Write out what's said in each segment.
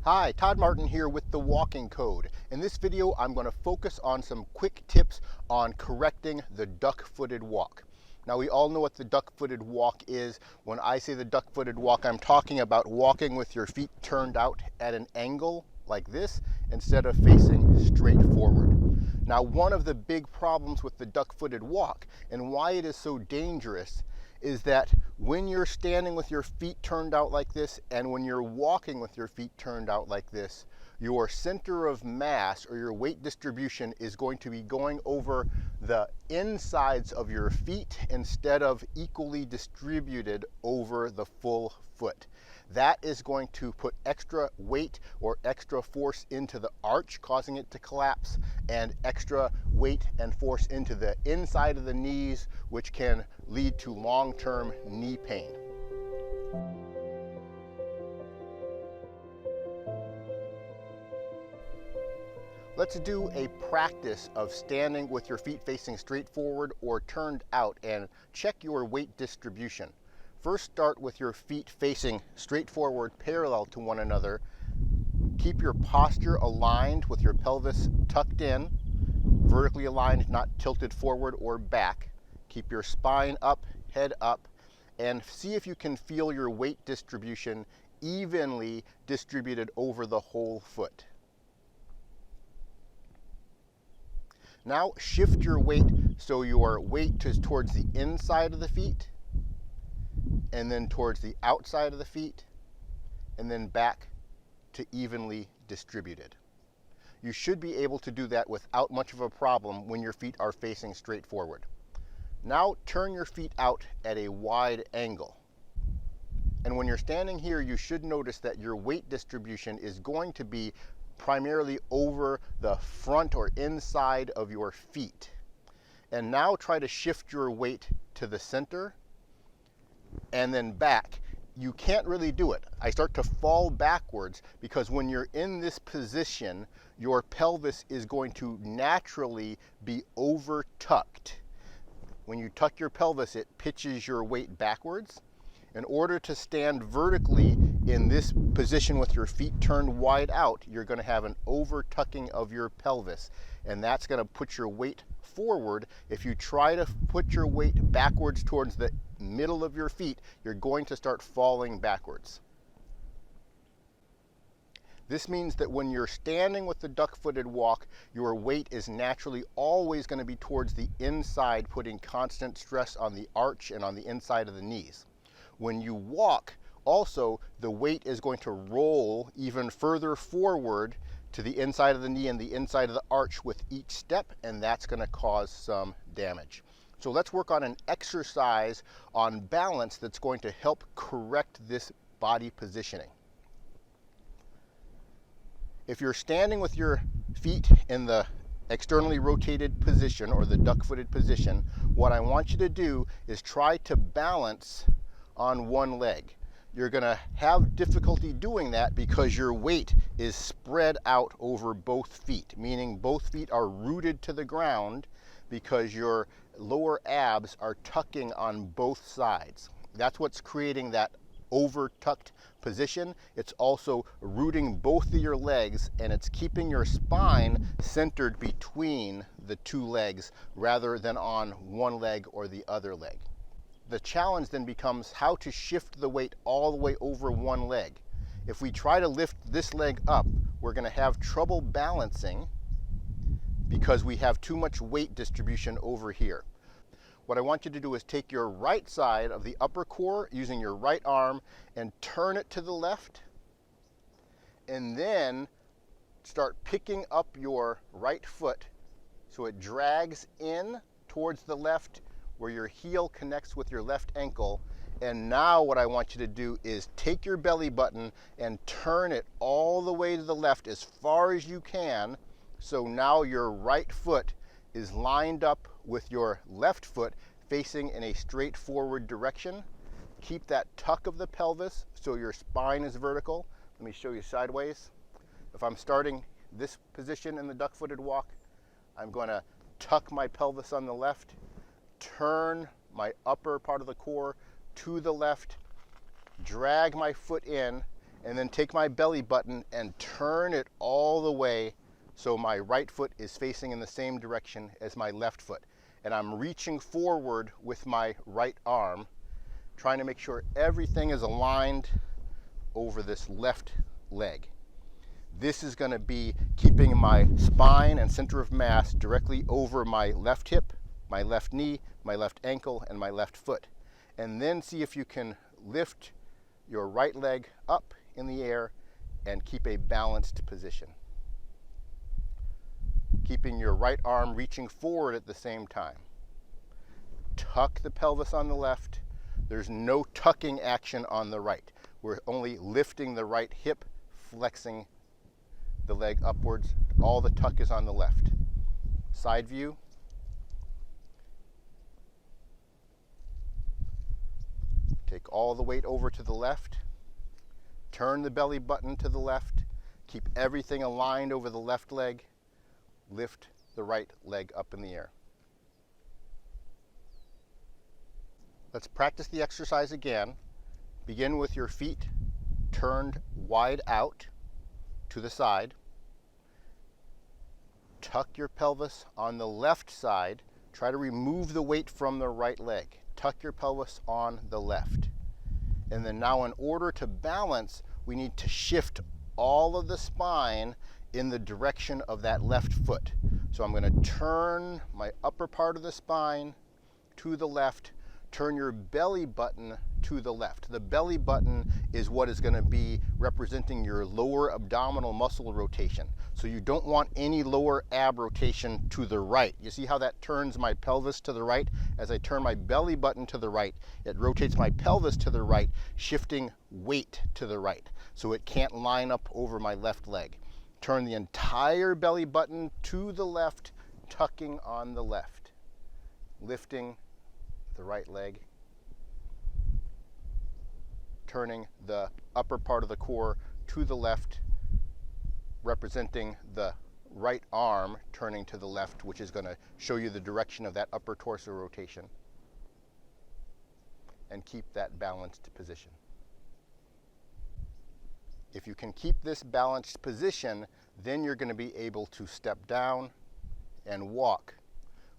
Hi, Todd Martin here with the Walking Code. In this video, I'm going to focus on some quick tips on correcting the duck-footed walk. Now, we all know what the duck-footed walk is. When I say the duck-footed walk, I'm talking about walking with your feet turned out at an angle like this instead of facing straight forward. Now, one of the big problems with the duck-footed walk and why it is so dangerous is that when you're standing with your feet turned out like this and when you're walking with your feet turned out like this, your center of mass or your weight distribution is going to be going over the insides of your feet instead of equally distributed over the full foot. That is going to put extra weight or extra force into the arch, causing it to collapse, and extra weight and force into the inside of the knees, which can lead to long-term knee pain. Let's do a practice of standing with your feet facing straight forward or turned out and check your weight distribution. First, start with your feet facing straight forward parallel to one another. Keep your posture aligned with your pelvis tucked in, vertically aligned, not tilted forward or back. Keep your spine up, head up, and see if you can feel your weight distribution evenly distributed over the whole foot. Now shift your weight so your weight is towards the inside of the feet, and then towards the outside of the feet, and then back to evenly distributed. You should be able to do that without much of a problem when your feet are facing straight forward. Now turn your feet out at a wide angle. And when you're standing here, you should notice that your weight distribution is going to be primarily over the front or inside of your feet. And now try to shift your weight to the center and then back. You can't really do it. I start to fall backwards because when you're in this position, your pelvis is going to naturally be over tucked. When you tuck your pelvis, it pitches your weight backwards. In order to stand vertically in this position with your feet turned wide out, you're going to have an over tucking of your pelvis, and that's going to put your weight forward. If you try to put your weight backwards towards the middle of your feet, you're going to start falling backwards. This means that when you're standing with the duck-footed walk, your weight is naturally always going to be towards the inside, putting constant stress on the arch and on the inside of the knees. When you walk, also, the weight is going to roll even further forward to the inside of the knee and the inside of the arch with each step, and that's going to cause some damage. So let's work on an exercise on balance that's going to help correct this body positioning. If you're standing with your feet in the externally rotated position or the duck-footed position, what I want you to do is try to balance on one leg. You're going to have difficulty doing that because your weight is spread out over both feet, meaning both feet are rooted to the ground because your lower abs are tucking on both sides. That's what's creating that over tucked position. It's also rooting both of your legs, and it's keeping your spine centered between the two legs rather than on one leg or the other leg. The challenge then becomes how to shift the weight all the way over one leg. If we try to lift this leg up, we're going to have trouble balancing because we have too much weight distribution over here. What I want you to do is take your right side of the upper core using your right arm and turn it to the left, and then start picking up your right foot so it drags in towards the left where your heel connects with your left ankle. And now what I want you to do is take your belly button and turn it all the way to the left as far as you can. So now your right foot is lined up with your left foot facing in a straightforward direction. Keep that tuck of the pelvis so your spine is vertical. Let me show you sideways. If I'm starting this position in the duck-footed walk, I'm going to tuck my pelvis on the left, turn my upper part of the core to the left, drag my foot in, and then take my belly button and turn it all the way so my right foot is facing in the same direction as my left foot. And I'm reaching forward with my right arm, trying to make sure everything is aligned over this left leg. This is going to be keeping my spine and center of mass directly over my left hip, my left knee, my left ankle, and my left foot. And then see if you can lift your right leg up in the air and keep a balanced position. Keeping your right arm reaching forward at the same time. Tuck the pelvis on the left. There's no tucking action on the right. We're only lifting the right hip, flexing the leg upwards. All the tuck is on the left. Side view. Take all the weight over to the left. Turn the belly button to the left. Keep everything aligned over the left leg. Lift the right leg up in the air. Let's practice the exercise again. Begin with your feet turned wide out to the side. Tuck your pelvis on the left side. Try to remove the weight from the right leg. Tuck your pelvis on the left. And then now, in order to balance, we need to shift all of the spine in the direction of that left foot. So I'm going to turn my upper part of the spine to the left. Turn your belly button to the left. The belly button is what is going to be representing your lower abdominal muscle rotation. So you don't want any lower ab rotation to the right. You see how that turns my pelvis to the right? As I turn my belly button to the right, it rotates my pelvis to the right, shifting weight to the right. So it can't line up over my left leg. Turn the entire belly button to the left, tucking on the left. Lifting the right leg, turning the upper part of the core to the left, representing the right arm turning to the left, which is going to show you the direction of that upper torso rotation. And keep that balanced position. If you can keep this balanced position, then you're going to be able to step down and walk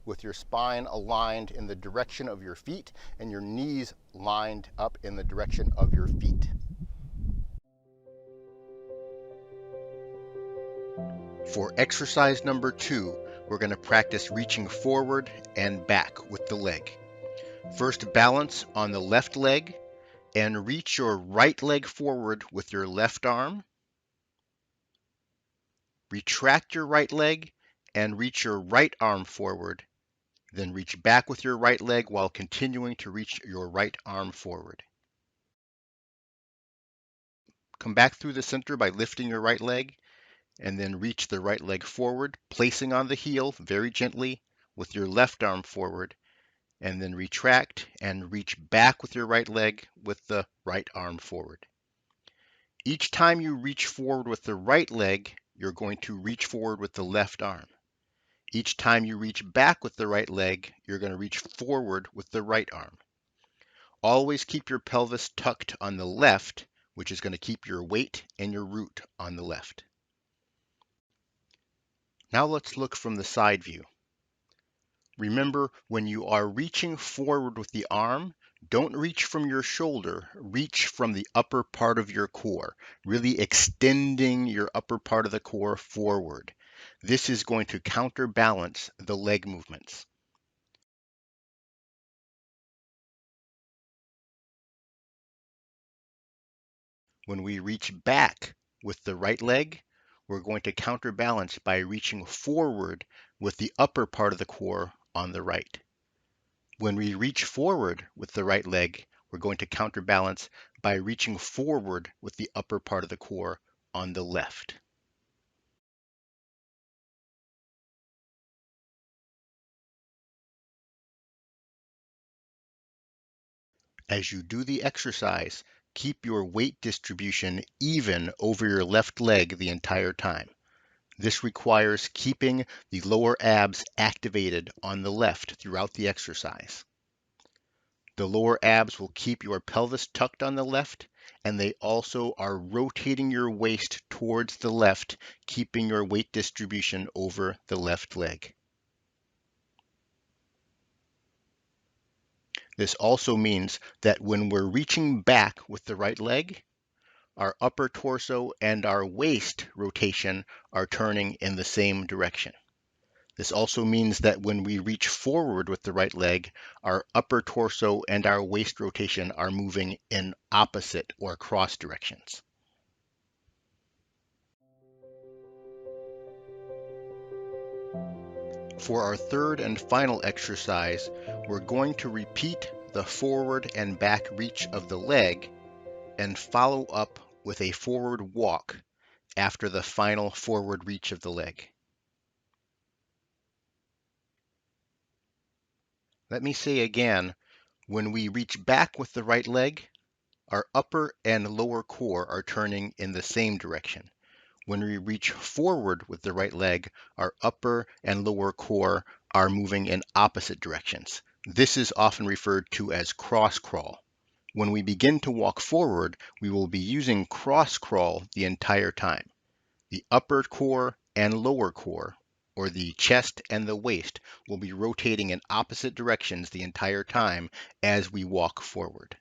with your spine aligned in the direction of your feet and your knees lined up in the direction of your feet. For exercise number 2, we're going to practice reaching forward and back with the leg. First, balance on the left leg and reach your right leg forward with your left arm. Retract your right leg and reach your right arm forward. Then reach back with your right leg while continuing to reach your right arm forward. Come back through the center by lifting your right leg, and then reach the right leg forward, placing on the heel very gently with your left arm forward, and then retract and reach back with your right leg with the right arm forward. Each time you reach forward with the right leg, you're going to reach forward with the left arm. Each time you reach back with the right leg, you're going to reach forward with the right arm. Always keep your pelvis tucked on the left, which is going to keep your weight and your root on the left. Now let's look from the side view. Remember, when you are reaching forward with the arm, don't reach from your shoulder, reach from the upper part of your core, really extending your upper part of the core forward. This is going to counterbalance the leg movements. When we reach back with the right leg, we're going to counterbalance by reaching forward with the upper part of the core on the right. When we reach forward with the right leg, we're going to counterbalance by reaching forward with the upper part of the core on the left. As you do the exercise, keep your weight distribution even over your left leg the entire time. This requires keeping the lower abs activated on the left throughout the exercise. The lower abs will keep your pelvis tucked on the left, and they also are rotating your waist towards the left, keeping your weight distribution over the left leg. This also means that when we're reaching back with the right leg, our upper torso and our waist rotation are turning in the same direction. This also means that when we reach forward with the right leg, our upper torso and our waist rotation are moving in opposite or cross directions. For our third and final exercise, we're going to repeat the forward and back reach of the leg and follow up with a forward walk after the final forward reach of the leg. Let me say again, when we reach back with the right leg, our upper and lower core are turning in the same direction. When we reach forward with the right leg, our upper and lower core are moving in opposite directions. This is often referred to as cross crawl. When we begin to walk forward, we will be using cross crawl the entire time. The upper core and lower core, or the chest and the waist, will be rotating in opposite directions the entire time as we walk forward.